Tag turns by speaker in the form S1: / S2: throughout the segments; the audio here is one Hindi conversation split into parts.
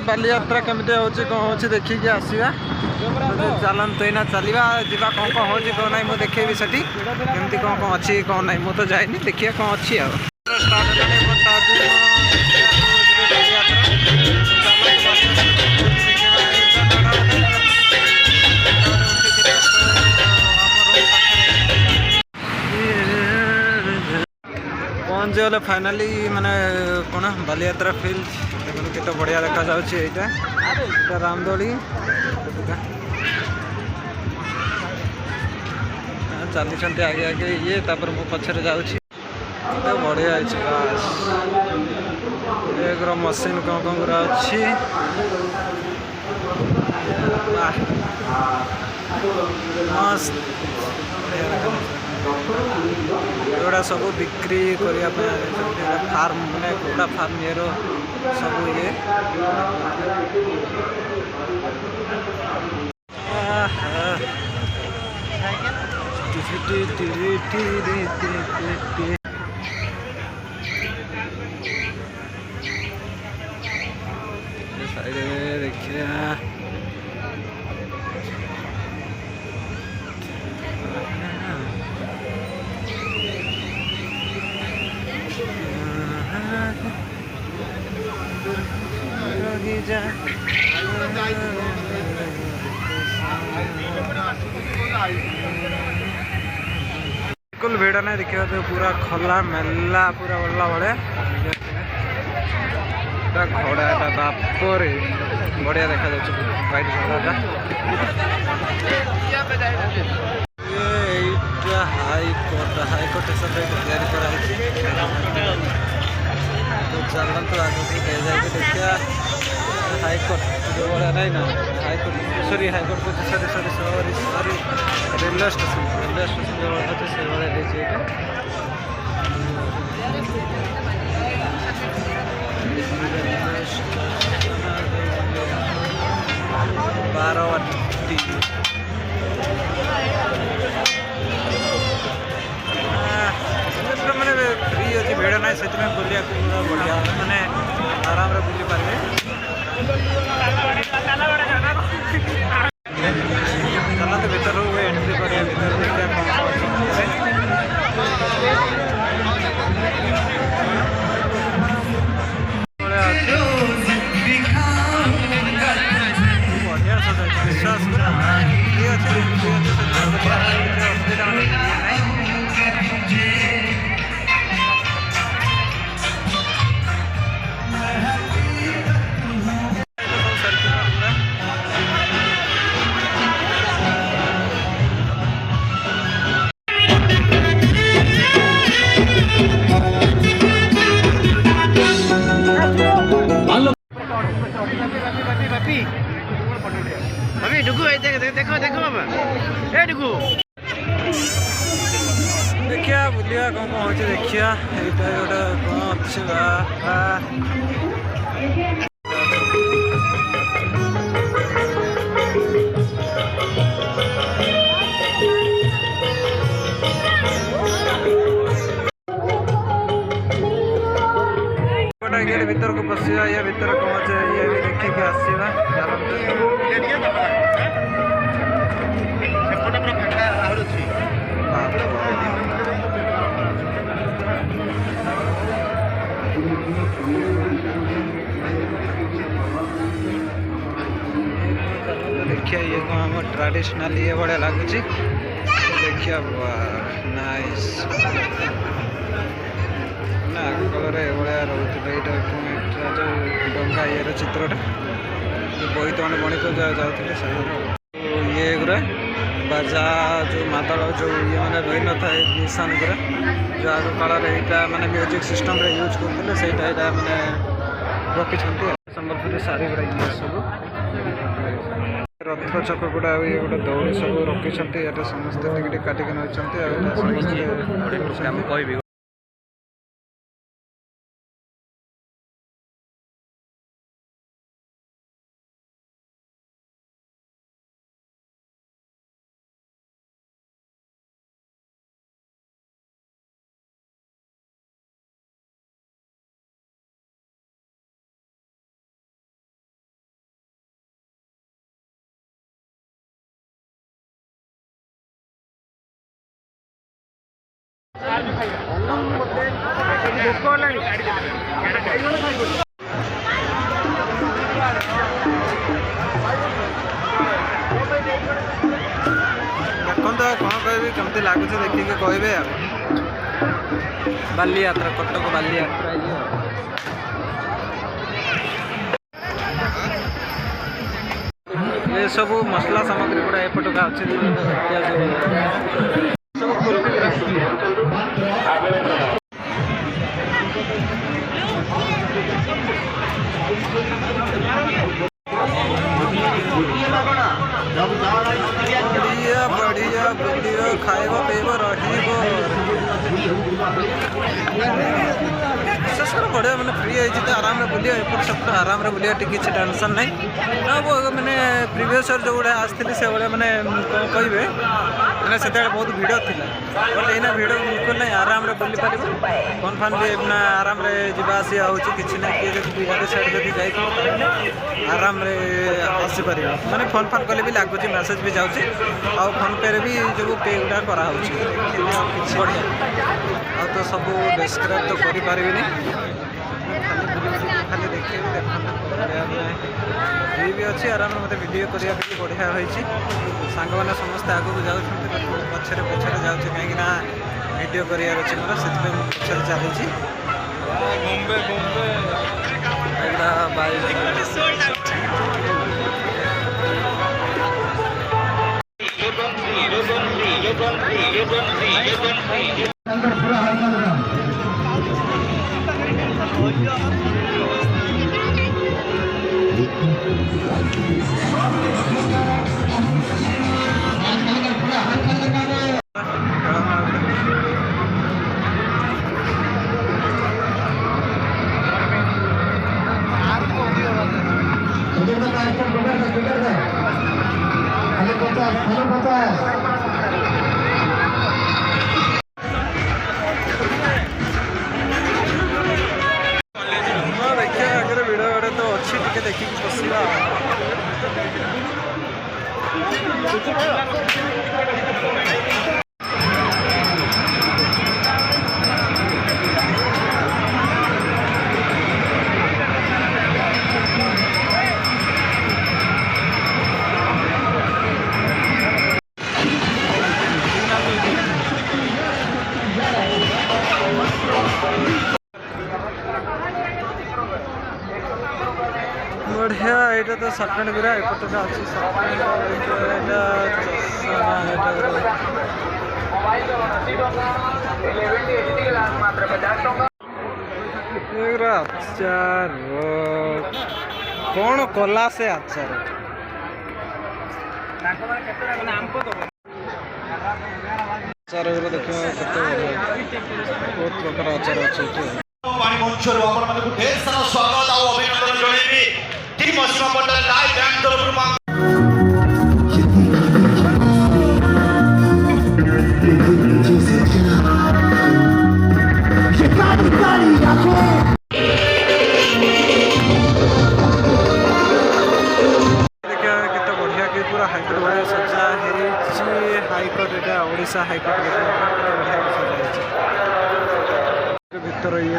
S1: बालीयात्रा केमती होची कौन होची देखिए आसवा चलतु एना चलवा जा कौन कौन हो कौन ना मुझे देखेबी से केमती कौन कौन अच्छी कौन ना मुझे तो जाइनी देखिए कौन अच्छी पहुँच गले फाइनाली माने कौन बालीयात्रा फिल्ड देखो केते बढ़िया देखा जाउछि एटा रामदोली चली आगे आगे ये तापर मो पछरे जाउछि तो बढ़िया अछि बस एक मशीन कौन कौन गुरा अछि मस्त एगुड़ा सब बिक्री करने फार्म मैंने कुकुड़ा फार्म ये सब ये देखिए बिल्कुल भीड़ नहीं देखिए तो पूरा खोला मेला पूरा बल्ला बड़े घोड़ा बापरे बढ़िया देखा जाए वाइट घोड़ा हाईकोर्ट सब तो चलते आगे जाके देखिए हाईकोर्ट जो भाया नहीं ना हाईकोर्ट सॉरी हाईकोर्ट को sorry sorry sorry sorry railway station जो भाया अच्छे से भाया देखिए बारवाटी मैंने फ्री अच्छी भिड़ ना से बुलिया बढ़िया मैंने आराम रे बुली पारे चलते भीतर एंट्री करिया भीतर देखिए बढ़िया सजा विश्वास
S2: अभी डुगु देखो देखो बाबा ए डुगु
S1: देखिया बुलिया कौन कौन होचे देखिया एटा गोटा कौन अच्छे गेट भीतर को पशिया ये भीतर पहुंचे ये भी देखिए कि आसीबा देखिए ये कौन हम ट्रेडिशनल ये बढ़िया लगुच देखिए नाइस आगकाल भाया रोचे यहाँ जो डा ये चित्रटा बोईत मैंने बणिक जाते ये गुरा बाजा जो मादल जो ये मैंने रही न था निशान गुरा जो आग काल मैंने म्यूजिक सिस्टम यूज करते से मैंने रखी संबलपुरी शाढ़ी गुड़ा ये सब रथ चक गुड़ा ये गोटे दौड़ी सब रखी समस्ते काटिक नई ଦେଖନ୍ତୁ ଆଉ କ'ଣ କହିବି, କେମିତି ଲାଗୁଛି ଦେଖିକି କହିବେ ଆଉ। ବାଲିଯାତ୍ରା, କଟକ ବାଲିଯାତ୍ରା ये सब मसला सामग्री गुड़ा एपटका अच्छे बढ़िया बढ़िया बुलियो खाइब पीब विशेष कर बढ़िया मैंने फ्री है तो आराम बुलिया एपट सेपट आराम बुलिया किसी टेंशन नहीं मैंने प्रिवियस जो गुड़ा आसती से भाया मैंने कौन कहे मैंने से बहुत भिड़ थी बट ये भिड़ बिल्कुल नहीं आराम बुली पार फोन फान भी आराम जावास कि ना किए साइड जब जाए आराम आसीपर मैंने फोन फान कले भी लगुच मेसेज भी जाऊँगी आउ फोन पे भी जो पे गुड़ा कराऊँ बढ़िया आ तो सब डिस्क्राइब तो करें खाली देखिए फ्री भी अच्छी आराम मत वीडियो करने बढ़िया होती सांग मैंने समस्ते आगे जाऊँ पछरे पछरे जाऊँ कहीं वीडियो करार अच्छे मोर से पछरे चली देखिए आगे भिड़ भिड़ तो अच्छी टे देखिए बसवा बढ़िया यहाँ तो सर्पेंट गुरा एपटा अच्छी आचार कौन कला से आचार आचार देखिए बहुत प्रकार आचार अच्छे
S3: स्वागत और अभिनंदन जणेबी टीम असीमा पटेल लाइव बैंड तरफ
S1: हाईकोर्ट भाई सजा हाईकोर्ट यहाँ ओडिशा हाईकोर्ट भर ये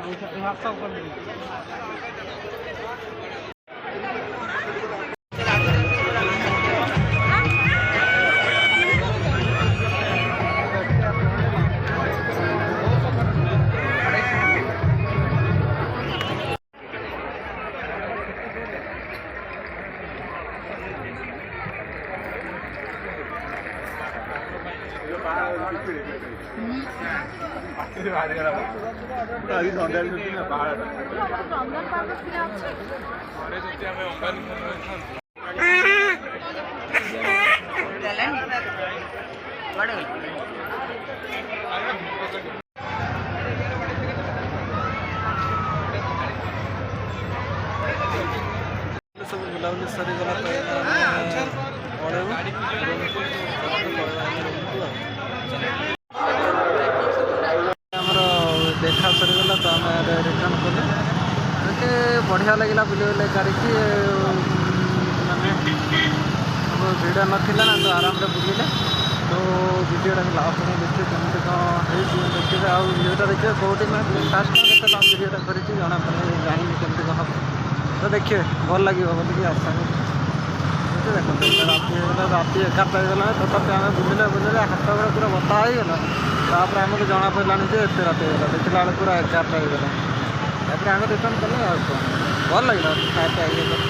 S1: ହ୍ୱାଟ୍ସଆପ୍ କରିଦେବି। सब बुलाबुली सरीगला आमर देखा सरीगला तो आम रिटर्न कले के बढ़िया लगे बुले गाड़ी की माने भिड़ नाला ना तो आराम से बुलिले तो वीडियोटा लास्ट में देखिए केमती कौन देखिए आउ भिडियोटा देखिए कौटी मैं फास्ट केते लंग वीडियोटा कर जना पड़े जानी केमती कौन हम तो देखिए भल लगे बोलिए आशा करें देखते राति 11टा होगा तथापि आम बुलिले बुलिले हाथ गोड़ पूरा बता होगा तापर आमको जना पड़ानी जे एत राति होगा देखला बेलू पूरा 11टा होगा तापर आम रिटर्न कले कौन भल लगे खाया